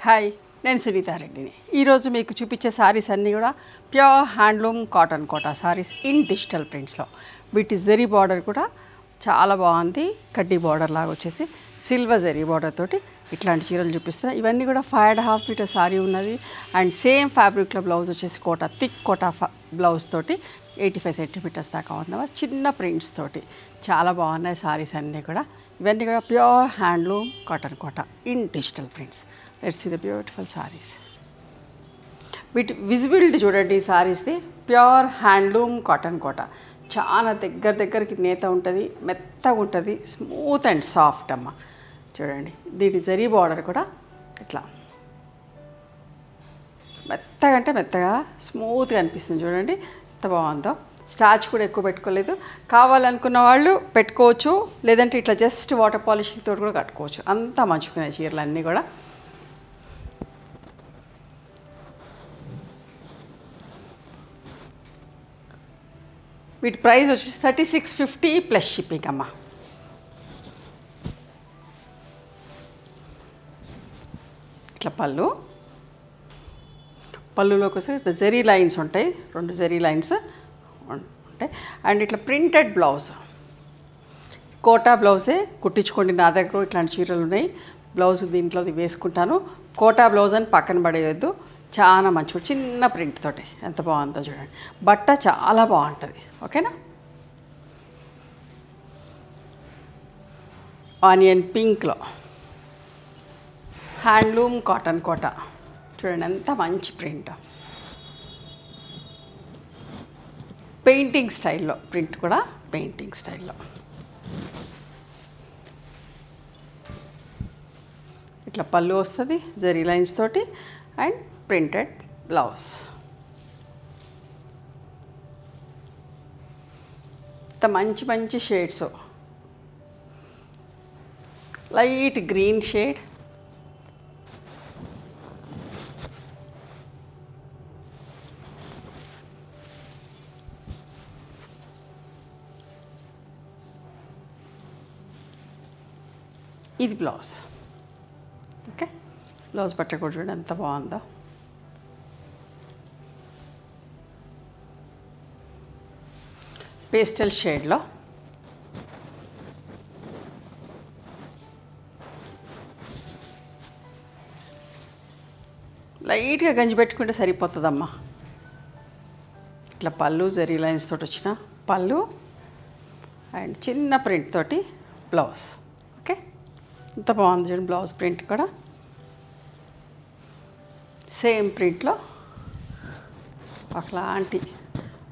Hi, నేను సునీతా రెడ్డిని. ఈరోజు మీకు చూపించే సారీస్ అన్నీ కూడా pure handloom cotton Kota sarees in digital ప్రింట్స్లో. వీటి జరీ బార్డర్ కూడా చాలా బాగుంది. కడ్డీ బార్డర్ లాగా వచ్చేసి సిల్వర్ జరీ బార్డర్ తోటి ఇట్లాంటి చీరలు చూపిస్తున్నా. ఇవన్నీ కూడా 5.5 మీటర్ సారీ ఉన్నది. అండ్ సేమ్ ఫ్యాబ్రిక్లో బ్లౌజ్ వచ్చేసి కోటా థిక్ కోటా బ్లౌజ్ తోటి 85 సెంటీమీటర్స్ దాకా ఉందమ్మా. చిన్న ప్రింట్స్ తోటి చాలా బాగున్నాయి సారీస్ అన్నీ కూడా. ఇవన్నీ కూడా pure handloom cotton quota in digital prints. Let's see the beautiful saris. వీటి విజిబిలిటీ చూడండి. ఈ సారీస్ది ప్యూర్ హ్యాండ్లూమ్ కాటన్ కోటా. చాలా దగ్గరికి నేత ఉంటుంది, మెత్తగా ఉంటుంది, స్మూత్ అండ్ సాఫ్ట్ అమ్మ. చూడండి, దీని జరీ బార్డర్ కూడా ఇట్లా మెత్తగా అంటే మెత్తగా స్మూత్గా అనిపిస్తుంది. చూడండి ఎంత బాగుందో. స్టార్చ్ కూడా ఎక్కువ పెట్టుకోలేదు. కావాలనుకున్న వాళ్ళు పెట్టుకోవచ్చు, లేదంటే ఇట్లా జస్ట్ వాటర్ పాలిషింగ్ తోటి కూడా కట్టుకోవచ్చు. అంతా మంచుకునే చీరలు అన్నీ కూడా. వీటి ప్రైస్ వచ్చేసి 3650 ప్లస్ షిప్పింగ్ అమ్మ. ఇట్లా పళ్ళులోకి వస్తే ఇట్లా జరీ లైన్స్ ఉంటాయి, 2 జరీ లైన్స్ ఉంటాయి. అండ్ ఇట్లా ప్రింటెడ్ బ్లౌజ్, కోటా బ్లౌజే కుట్టించుకోండి. నా దగ్గర ఇట్లాంటి చీరలు ఉన్నాయి. బ్లౌజ్ దీంట్లో వేసుకుంటాను. కోటా బ్లౌజ్ అని పక్కన పడేయద్దు. చాలా మంచి చిన్న ప్రింట్ తోటి ఎంత బాగుందో చూడండి. బట్ట చాలా బాగుంటుంది. ఓకేనా. ఆనియన్ పింక్లో హ్యాండ్లూమ్ కాటన్ కోటా చూడండి ఎంత మంచి ప్రింట్. పెయింటింగ్ స్టైల్లో ప్రింట్ కూడా పెయింటింగ్ స్టైల్లో. ఇట్లా పళ్ళు వస్తుంది జరీ లైన్స్ తోటి అండ్ ప్రింటెడ్ బ్లౌజ్. ఇంత మంచి షేడ్స్. లైట్ గ్రీన్ షేడ్, ఇది బ్లౌజ్. ఓకే, బ్లౌజ్ బట్ట కూడా చూడండి ఎంత బాగుందో. పేస్టల్ షేడ్లో లైట్గా గంజి పెట్టుకుంటే సరిపోతుందమ్మా. ఇట్లా పళ్ళు జరీ లైన్స్ తోటి వచ్చిన పళ్ళు అండ్ చిన్న ప్రింట్ తోటి బ్లౌజ్. ఓకే, ఎంత బాగుంది చూడండి. బ్లౌజ్ ప్రింట్ కూడా సేమ్ ప్రింట్లో ఒకలాంటి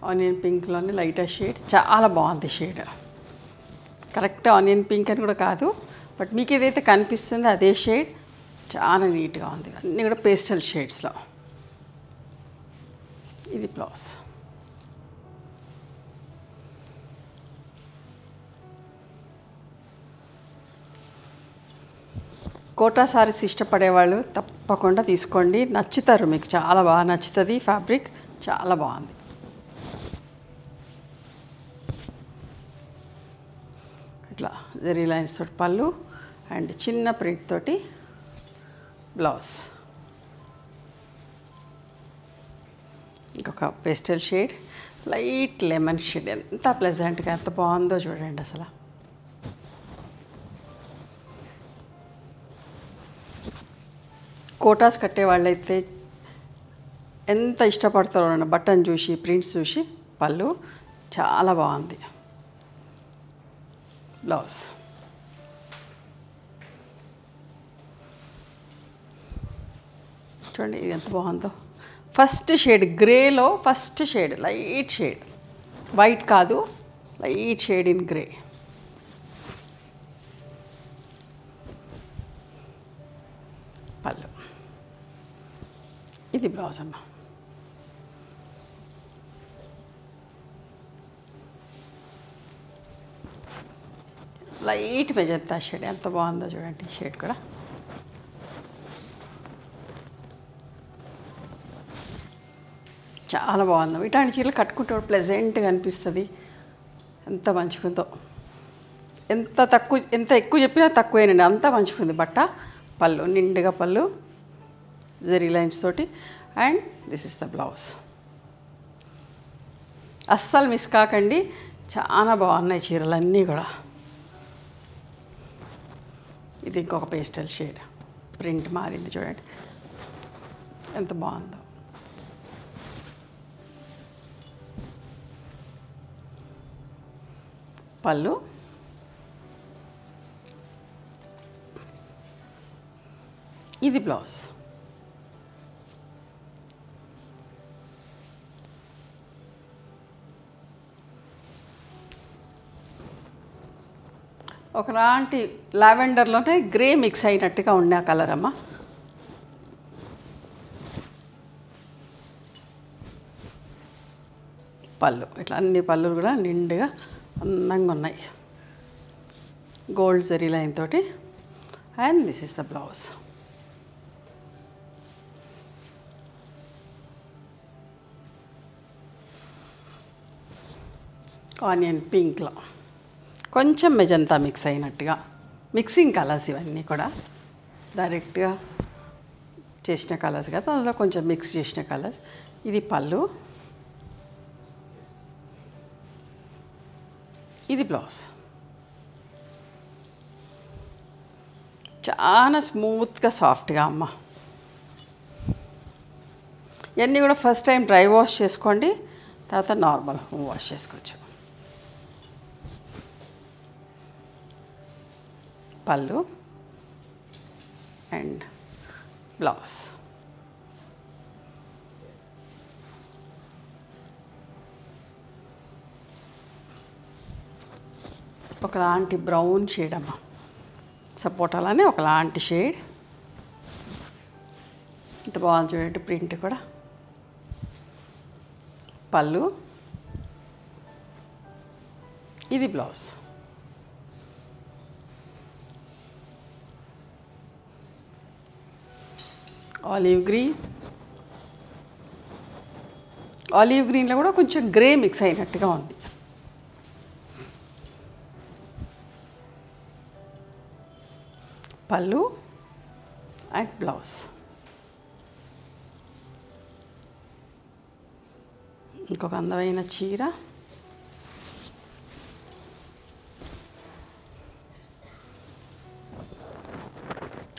ఆనియన్ పింక్లోని లైటర్ షేడ్. చాలా బాగుంది షేడ్. కరెక్ట్ ఆనియన్ పింక్ అని కూడా కాదు, బట్ మీకు ఏదైతే కనిపిస్తుందో అదే షేడ్. చాలా నీట్గా ఉంది. అన్నీ కూడా పేస్టల్ షేడ్స్లో. ఇది బ్లౌజ్. కోటా సారీస్ ఇష్టపడేవాళ్ళు తప్పకుండా తీసుకోండి. నచ్చుతారు, మీకు చాలా బాగా నచ్చుతుంది. ఫ్యాబ్రిక్ చాలా బాగుంది. ఇట్లా జరీ లైన్స్ తోటి పళ్ళు అండ్ చిన్న ప్రింట్ తోటి బ్లౌజ్. ఇంకొక pastel shade, light lemon shade. ఎంత ప్లెజెంట్గా ఎంత బాగుందో చూడండి అసలు. కోటాస్ కట్టే వాళ్ళైతే ఎంత ఇష్టపడతారో అన్న బటన్ చూసి ప్రింట్స్ చూసి. పళ్ళు చాలా బాగుంది. బ్లౌజ్ చూడండి ఇది ఎంత బాగుందో. ఫస్ట్ షేడ్ గ్రేలో first shade light shade, white కాదు, లైట్ షేడ్ ఇన్ గ్రే. పళ్ళు, ఇది బ్లౌజ్ అమ్మ. లైట్ మెజంతా షేడ్ ఎంత బాగుందో చూడండి. షేడ్ కూడా చాలా బాగుంది. ఇట్లాంటి చీరలు కట్టుకుంటే ప్లెజెంట్గా అనిపిస్తుంది. ఎంత మంచిగుందో. ఎంత ఎక్కువ చెప్పినా తక్కువేనండి. అంత మంచిగుంది బట్ట. పళ్ళు నిండుగా పళ్ళు జెరీ లైన్స్ తోటి. And this is the blouse. అస్సలు మిస్ కాకండి, చాలా బాగున్నాయి చీరలన్నీ కూడా. ఇది ఇంకొక పేస్టల్ షేడ్, ప్రింట్ మారింది చూడండి ఎంత బాగుందో. పళ్ళు, ఇది బ్లౌజ్. ఒకలాంటి లావెండర్లోనే గ్రే మిక్స్ అయినట్టుగా ఉండే కలర్ అమ్మ. పళ్ళు ఇట్లా అన్ని పళ్ళులు కూడా నిండుగా అందంగా ఉన్నాయి, గోల్డ్ జరీ లైన్ తోటి. And this is the blouse. Onion పింక్లో కొంచెం మెజంతా మిక్స్ అయినట్టుగా, మిక్సింగ్ కలర్స్ ఇవన్నీ కూడా డైరెక్ట్గా చేసిన కలర్స్ కదా, అందులో కొంచెం మిక్స్ చేసిన కలర్స్. ఇది పళ్ళు, ఇది బ్లౌజ్. చాలా స్మూత్గా సాఫ్ట్గా అమ్మ. ఇవన్నీ కూడా ఫస్ట్ టైం డ్రై వాష్ చేసుకోండి, తర్వాత నార్మల్ హోమ్ వాష్ చేసుకోవచ్చు. పళ్ళు అండ్ బ్లౌజ్. ఒకలాంటి బ్రౌన్ షేడ్ అమ్మ, సపోటాలానే ఒకలాంటి షేడ్. ఇంత బాగుంది చూడండి ప్రింట్ కూడా. పళ్ళు, ఇది బ్లౌజ్. ఆలివ్ గ్రీన్, ఆలివ్ గ్రీన్లో కూడా కొంచెం గ్రే మిక్స్ అయినట్టుగా ఉంది. పళ్ళు అండ్ బ్లౌజ్. ఇంకొక అందమైన చీర.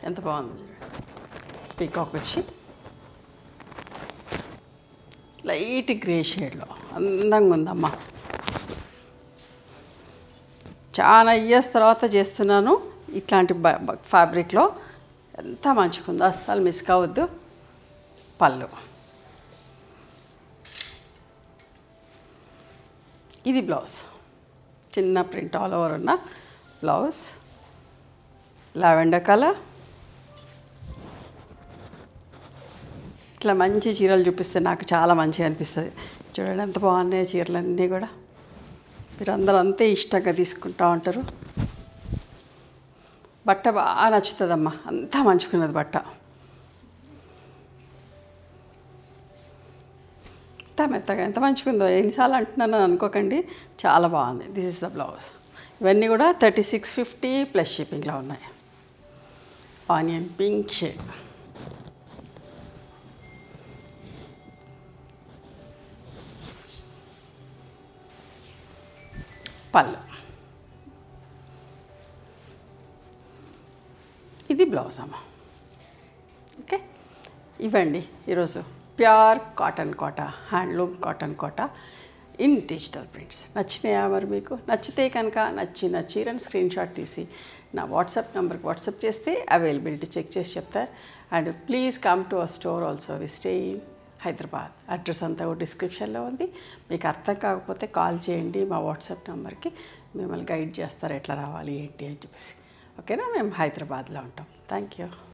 ఎంత బాగుంది, పీకాక్ వచ్చి లైట్ గ్రే షేడ్లో అందంగా ఉందమ్మా. చాలా ఇయర్స్ తర్వాత చేస్తున్నాను ఇట్లాంటి ఫ్యాబ్రిక్లో. ఎంత మంచిగా ఉందో, అస్సలు మిస్ కావద్దు. పళ్ళు, ఇది బ్లౌజ్. చిన్న ప్రింట్ ఆల్ ఓవర్ ఉన్న బ్లౌజ్, లావెండర్ కలర్. ఇట్లా మంచి చీరలు చూపిస్తే నాకు చాలా మంచిగా అనిపిస్తుంది. చూడండి ఎంత బాగున్నాయి చీరలన్నీ కూడా. మీరు అందరూ అంతే ఇష్టంగా తీసుకుంటూ ఉంటారు. బట్ట బాగా నచ్చుతుందమ్మా, అంతా మంచుకున్నది బట్ట. ఎంత మెత్తగా ఎంత మంచిగుందో, ఎన్నిసార్లు అంటున్నాను అనుకోకండి, చాలా బాగుంది. This is the blouse. ఇవన్నీ కూడా 3650 ప్లస్ షిప్పింగ్లో ఉన్నాయి. Onion pink shade. పళ్ళు, ఇది బ్లౌజ్ అమ్మ. ఓకే, ఇవ్వండి ఈరోజు pure cotton Kota, handloom cotton Kota in digital prints. నచ్చినాయా మరి మీకు? నచ్చితే కనుక నచ్చిన చీరను స్క్రీన్ షాట్ తీసి నా వాట్సాప్ నెంబర్కి వాట్సాప్ చేస్తే అవైలబిలిటీ చెక్ చేసి చెప్తారు. And please come to our store also. We stay in Hyderabad. Address అంతా కూడా డిస్క్రిప్షన్లో ఉంది. మీకు అర్థం కాకపోతే కాల్ చేయండి మా వాట్సాప్ నెంబర్కి, మిమ్మల్ని గైడ్ చేస్తారు ఎట్లా రావాలి ఏంటి అని చెప్పేసి. ఓకేనా? మేము హైదరాబాద్లో ఉంటాం. Thank you.